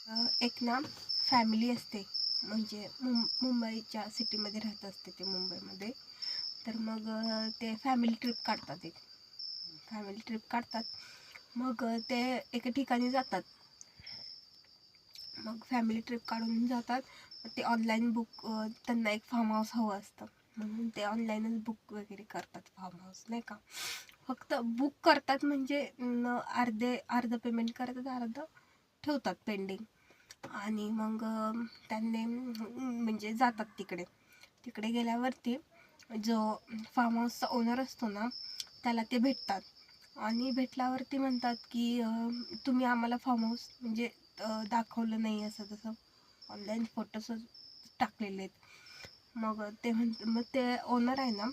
एक ना फॅमिली असते, म्हणजे मुंबईच्या सिटीमध्ये राहत असते ते, मुंबईमध्ये. तर मग ते फॅमिली ट्रिप काढतात, एक फॅमिली ट्रिप काढतात. मग ते एका ठिकाणी जातात. मग फॅमिली ट्रिप काढून जातात. ते ऑनलाईन बुक, त्यांना एक फार्म हाऊस हवं असतं, म्हणून ते ऑनलाईनच बुक वगैरे करतात फार्म हाऊस, नाही का. फक्त बुक करतात, म्हणजे अर्धं पेमेंट करतात, अर्धं ठेवतात पेंडिंग. आणि मग त्यांनी म्हणजे जातात तिकडे. तिकडे गेल्यावरती जो फार्म हाऊसचा ओनर असतो ना, त्याला ते भेटतात. आणि भेटल्यावरती म्हणतात की तुम्ही आम्हाला फार्म हाऊस म्हणजे दाखवलं नाही, असं तसं ऑनलाईन फोटोज टाकलेले आहेत. मग ते ओनर आहे ना,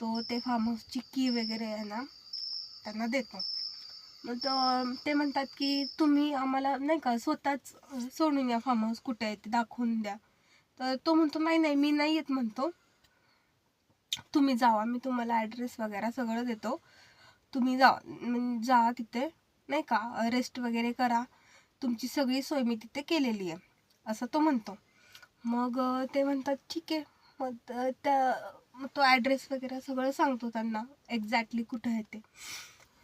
तो ते फार्म हाऊसची की वगैरे आहे ना त्यांना देतो. मग ते म्हणतात की तुम्ही आम्हाला नाही का स्वतःच सोडून या, फार्म हाऊस कुठे आहे ते दाखवून द्या. तर तो म्हणतो नाही नाही, मी नाही येत म्हणतो, तुम्ही जावा, मी तुम्हाला ॲड्रेस वगैरे सगळं देतो, तुम्ही जा तिथे, नाही का, रेस्ट वगैरे करा, तुमची सगळी सोय मी तिथे केलेली आहे, असं तो म्हणतो. मग ते म्हणतात ठीक आहे. मग तो ॲड्रेस वगैरे सगळं सांगतो त्यांना, एक्झॅक्टली कुठं आहे ते.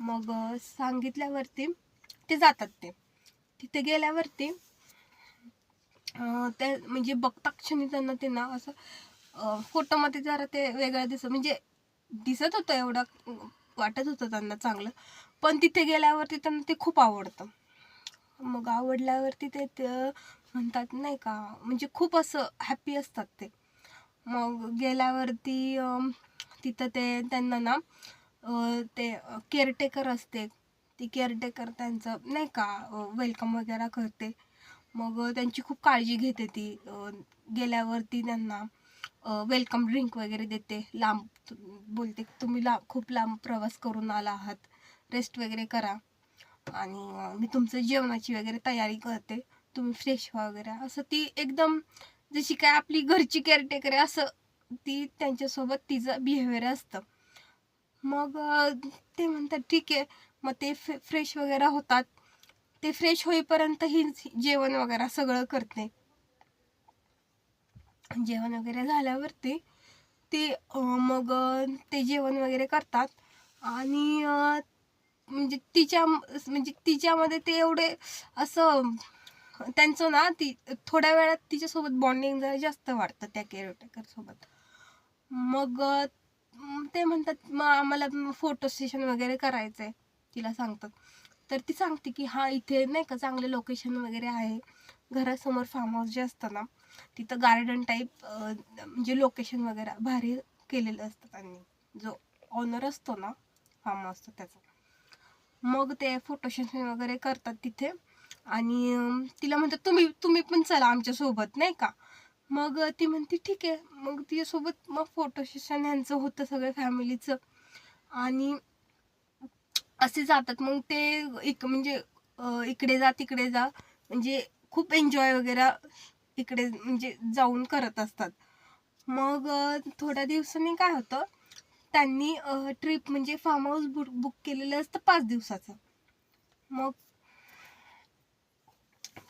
मग सांगितल्यावरती ते जातात. ते तिथे गेल्यावरती ते म्हणजे बघता क्षणी त्यांना ते ना असं फोटोमध्ये जरा ते वेगळं म्हणजे दिसत होतं, एवढं वाटत होतं त्यांना चांगलं, पण तिथे गेल्यावरती त्यांना ते खूप आवडतं. मग आवडल्यावरती ते म्हणतात नाही का, म्हणजे खूप असं हॅपी असतात ते. मग गेल्यावरती तिथं त्यांना ना ते केअरटेकर असते, ती केअरटेकर त्यांचं नाही का वेलकम वगैरे करते. मग त्यांची खूप काळजी घेते ती. गेल्यावरती त्यांना वेलकम ड्रिंक वगैरे देते. बोलते तुम्ही खूप लांब प्रवास करून आला आहात, रेस्ट वगैरे करा, आणि मी तुमचं जेवणाची वगैरे तयारी करते, तुम्ही फ्रेश व्हा वगैरे, असं ती एकदम जशी काय आपली घरची केअरटेकर आहे असं ती त्यांच्यासोबत तिचं बिहेवियर असतं. मग ते म्हणतात ठीक आहे. मग ते फ्रेश वगैरे होतात. ते फ्रेश होईपर्यंत ही जेवण वगैरे सगळं करते. जेवण वगैरे झाल्यावरती ते मग ते जेवण वगैरे करतात. आणि म्हणजे तिच्यामध्ये ते एवढे असं त्यांचं ना, ती थोड्या वेळात तिच्यासोबत बॉन्डिंग जरा जास्त वाढतं त्या केअरटेकर सोबत. मग ते म्हणतात मग आम्हाला फोटो सेशन वगैरे करायचंय, तिला सांगतात. तर ती सांगते की हा इथे नाही का चांगले लोकेशन वगैरे आहे, घरासमोर फार्म हाऊस जे असतं ना, तिथं गार्डन टाईप म्हणजे लोकेशन वगैरे भारी केलेलं असतं त्यांनी, जो ऑनर असतो ना फार्म हाऊसचा त्याचा. मग ते फोटो सेशन वगैरे करतात तिथे. आणि तिला म्हणतात तुम्ही पण चला आमच्यासोबत, नाही का. मग ती म्हणते ठीक आहे. मग तिच्यासोबत मग फोटो सेशन ह्यांचं होतं सगळं फॅमिलीचं. आणि असे जातात. मग ते म्हणजे इकडे जा तिकडे जा, म्हणजे खूप एन्जॉय वगैरे इकडे म्हणजे जाऊन करत असतात. मग थोड्या दिवसांनी काय होतं, त्यांनी ट्रिप म्हणजे फार्म हाऊस बुक केलेलं असतं 5 दिवसाचं. मग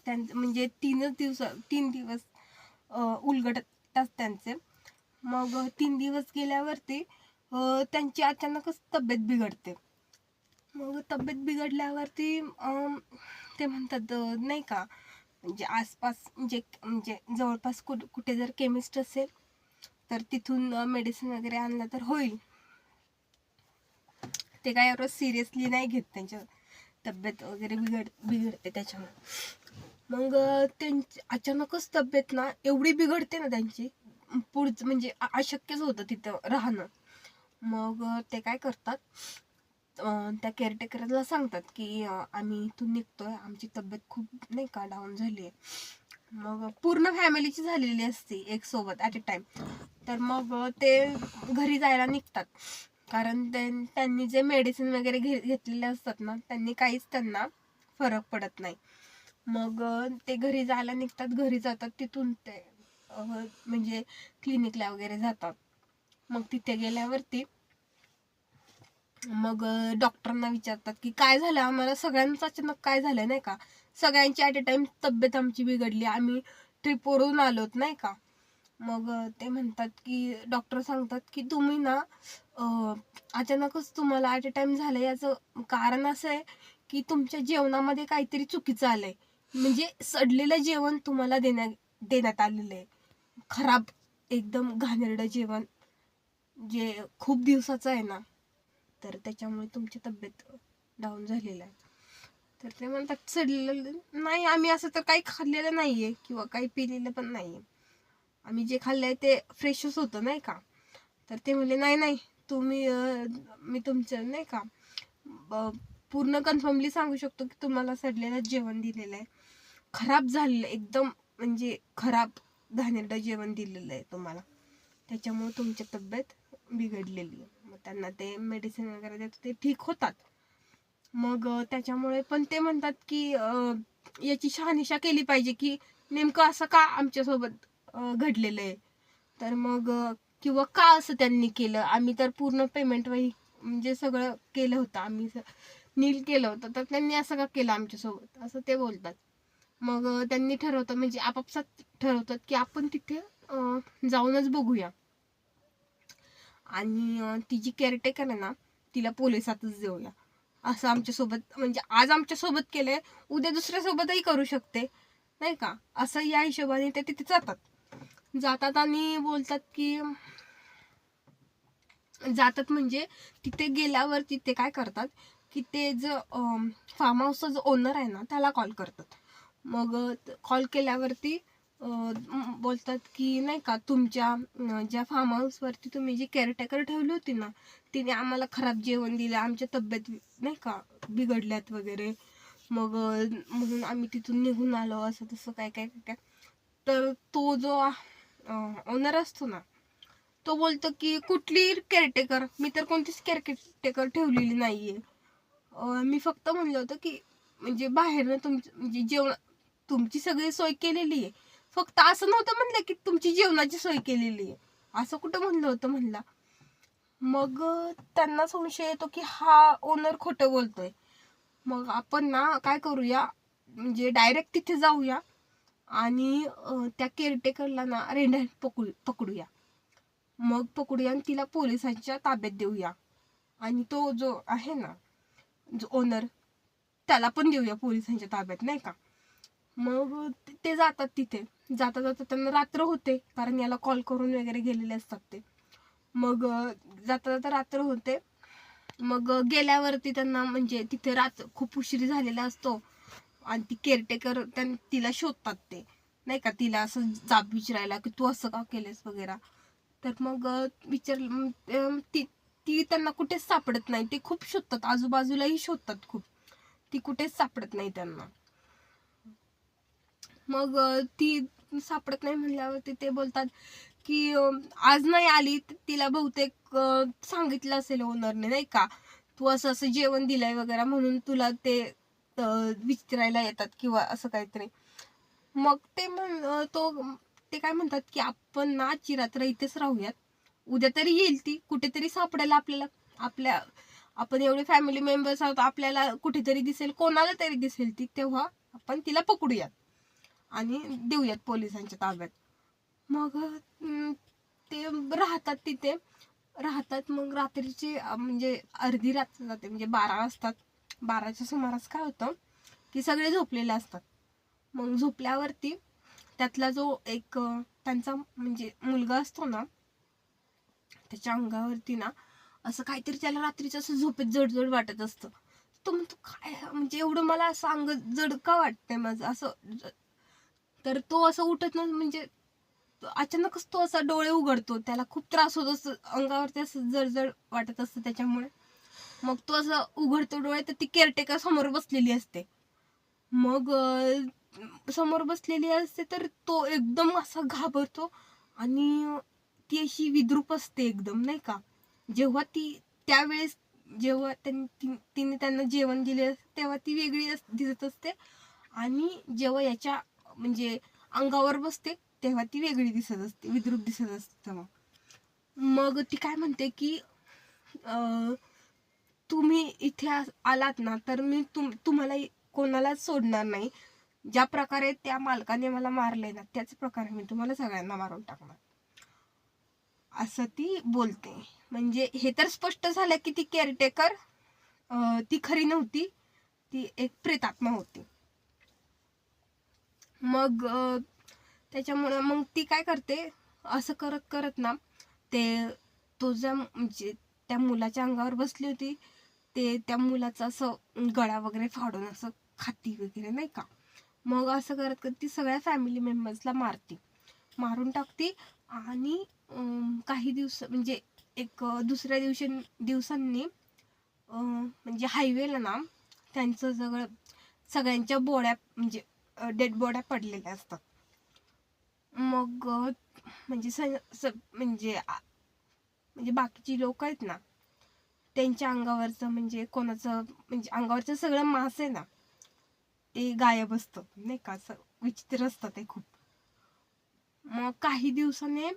त्यांचं म्हणजे 3 दिवस उलगडतात त्यांचे. मग 3 दिवस गेल्यावरती त्यांची अचानकच तब्येत बिघडते. मग तब्येत बिघडल्यावरती ते म्हणतात नाही का, म्हणजे आसपास म्हणजे जवळपास कुठे जर केमिस्ट असेल तर तिथून मेडिसिन वगैरे आणलं तर होईल. ते काय एवढं सिरियसली नाही घेत, त्यांच्या तब्येत वगैरे बिघडते त्याच्यामुळे. मग त्यांची अचानकच तब्येत ना एवढी बिघडते ना त्यांची, पुढचं म्हणजे अशक्यच होतं तिथं राहणं. मग ते काय करतात, त्या केअरटेकरला सांगतात की आम्ही इथून निघतोय, आमची तब्येत खूप नाही का डाऊन झाली आहे. मग पूर्ण फॅमिलीची झालेली असते एक सोबत ॲट अ टाइम. तर मग ते घरी जायला निघतात, कारण त्यांनी जे मेडिसिन वगैरे घेतलेले असतात ना, त्यांना फरक पडत नाही. मग ते घरी जायला निघतात, घरी जातात, तिथून ते म्हणजे क्लिनिकला वगैरे जातात. मग तिथे गेल्यावरती मग डॉक्टरांना विचारतात की काय झालं, आम्हाला सगळ्यांचं अचानक काय झालं, नाही का, सगळ्यांची ॲट अ टाइम तब्येत आमची बिघडली, आम्ही ट्रिपवरून आलोत नाही का. मग ते म्हणतात की डॉक्टर सांगतात की तुम्ही ना अचानकच तुम्हाला ॲट अ टाइम झालं, याचं कारण असं आहे की तुमच्या जेवणामध्ये काहीतरी चुकीचं आलंय. म्हणजे सडलेलं जेवण तुम्हाला देण्यात आलेलं आहे, खराब एकदम घाणेरडं जेवण, जे खूप दिवसाचं आहे ना, तर त्याच्यामुळे तुमची तब्येत डाऊन झालेली आहे. तर ते म्हणतात सडलेलं नाही, आम्ही असं तर काही खाल्लेलं नाहीये किंवा काही पिलेलं पण नाहीये, आम्ही जे खाल्लंय ते फ्रेशच होतं नाही का. तर ते म्हणले नाही नाही, तुम्ही मी तुमचं नाही का पूर्ण कन्फर्मली सांगू शकतो की तुम्हाला सडलेलं जेवण दिलेलं आहे, खराब झालेलं एकदम, म्हणजे खराब घाणेरडं जेवण दिलेलं आहे तुम्हाला, त्याच्यामुळे तुमची तब्येत बिघडलेली आहे. मग त्यांना ते मेडिसिन वगैरे देतात, ते ठीक होतात. मग त्याच्यामुळे पण ते म्हणतात की याची शहानिशा केली पाहिजे की नेमकं असं का आमच्यासोबत घडलेलं आहे. तर मग किंवा का असं त्यांनी केलं, आम्ही तर पूर्ण पेमेंट म्हणजे सगळं केलं होतं, आम्ही नील केलं होतं, तर त्यांनी असं का केलं आमच्यासोबत, असं ते बोलतात. मग त्यांनी ठरवतं, म्हणजे आपापसात ठरवतात की आपण तिथे जाऊनच बघूया, आणि ती जी केअरटेकर आहे ना, तिला पोलिसातच देऊया, असं आमच्यासोबत, म्हणजे आज आमच्यासोबत केलंय, उद्या दुसऱ्यासोबतही करू शकते नाही का. असं या हिशोबाने ते तिथे जातात आणि बोलतात की जातात, म्हणजे तिथे गेल्यावर तिथे काय करतात की ते जो फार्म हाऊसचा जो ओनर आहे ना, त्याला कॉल करतात. मग कॉल केल्यावरती बोलतात की नाही का, तुमच्या ज्या फार्म हाऊसवरती तुम्ही जी केअरटेकर ठेवली होती ना, तिने आम्हाला खराब जेवण दिलं, आमच्या तब्येत नाही का बिघडल्यात वगैरे, मग म्हणून आम्ही तिथून निघून आलो, असं तसं काय काय काय. तर तो जो ओनर असतो ना, तो बोलतो की कुठली केअरटेकर, मी तर कोणतीच केअरटेकर ठेवलेली नाहीये, मी फक्त म्हणलं होतं की म्हणजे बाहेरनं म्हणजे जेवण तुमची सगळी सोय केलेली आहे, फक्त असं नव्हतं म्हणलं की तुमची जेवणाची सोय केलेली आहे, असं कुठं म्हणलं होतं म्हणला. मग त्यांना संशय येतो की हा ओनर खोटं बोलतोय. मग आपण ना काय करूया, म्हणजे डायरेक्ट तिथे जाऊया आणि त्या केअरटेकरला ना रेड हँड पकडूया. मग पकडूया आणि तिला पोलिसांच्या ताब्यात देऊया, आणि तो जो आहे ना, जो ओनर, त्याला पण देऊया पोलिसांच्या ताब्यात नाही का. मग ते जातात तिथे, जाता जाता त्यांना रात्र होते, कारण याला कॉल करून वगैरे गेलेले असतात ते. मग जाता जाता रात्र होते. मग गेल्यावरती त्यांना म्हणजे तिथे खूप उशीर झालेला असतो, आणि ती केअरटेकर तिला शोधतात ते नाही का, तिला असं जाब विचारायला की तू असं का केलेस वगैरे. तर मग ती ती त्यांना कुठेच सापडत नाही, ते खूप शोधतात, आजूबाजूलाही शोधतात खूप, ती कुठेच सापडत नाही त्यांना. मग ती सापडत नाही म्हणल्यावरती ते बोलतात की आज नाही आली, तिला बहुतेक सांगितलं असेल ओनरने नाही का, तू असं असं जेवण दिलंय वगैरे, म्हणून तुला ते विचारायला येतात किंवा असं काहीतरी. मग ते काय म्हणतात की आपण ना चिरात्र इथेच राहूयात, उद्या तरी येईल ती, कुठेतरी सापडेल आपल्याला, आपण एवढे फॅमिली मेंबर्स आहोत, आपल्याला कुठेतरी दिसेल, कोणाला तरी दिसेल ती, तेव्हा आपण तिला पकडूयात आणि देऊयात पोलिसांच्या ताब्यात. मग ते राहतात. मग रात्रीची म्हणजे अर्धी रात्र जाते, म्हणजे 12 वाजतात. 12च्या सुमारास काय होतं की सगळे झोपलेले असतात. मग झोपल्यावरती त्यातला जो एक त्यांचा म्हणजे मुलगा असतो ना, त्याच्या अंगावरती ना असं काहीतरी, त्याला रात्रीचं असं झोपेत जड वाटत असतं. तो म्हणतो काय, म्हणजे एवढं मला असं अंग जड का वाटतंय माझं असं. तर तो असं उठत नाही, म्हणजे अचानकच तो असा डोळे उघडतो, त्याला खूप त्रास होत असतो, अंगावरती असं जड वाटत असतं त्याच्यामुळे. मग तो असं उघडतो डोळे, तर ती केअरटेकर समोर बसलेली असते. मग समोर बसलेली असते, तर तो एकदम असा घाबरतो, आणि ती अशी विद्रूप असते एकदम नाही का. जेव्हा त्यावेळेस जेव्हा तिने त्यांना जेवण दिले तेव्हा ती वेगळी दिसत असते, आणि जेव्हा याच्या म्हणजे अंगावर बसते तेव्हा ती वेगळी दिसत असते, विद्रूप दिसत असते. मग ती काय म्हणते की तुम्ही इथे आलात ना, तर मी तुम्हाला कोणालाच सोडणार नाही, ज्या प्रकारे त्या मालकाने मला मारले ना, त्याच प्रकारे मी तुम्हाला सगळ्यांना मारून टाकणार, असं ती बोलते. म्हणजे हे तर स्पष्ट झालं की ती केअरटेकर ती खरी नव्हती, ती एक प्रेतात्मा होती. मग त्याच्यामुळे मग ती काय करते, असं करत करत ना ते तो जो म्हणजे त्या मुलाच्या अंगावर बसली होती, ते त्या मुलाचं असं गळा वगैरे फाडून असं खाती वगैरे नाही का. मग असं करत करत ती सगळ्या फॅमिली मेंबर्सला मारून टाकते. आणि काही दिवस म्हणजे एक दुसऱ्या दिवसांनी म्हणजे हायवेला ना त्यांचं सगळ्यांच्या बोड्या म्हणजे डेड बॉड्या पडलेल्या असतात. मग म्हणजे म्हणजे बाकीची लोक आहेत ना, त्यांच्या अंगावरचं म्हणजे कोणाचं म्हणजे अंगावरचं सगळं मांस आहे ना ते गायब असतं नाही का, असं विचित्र असतं ते खूप. मग काही दिवसाने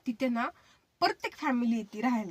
तिथे ना प्रत्येक फॅमिली येते राहायला.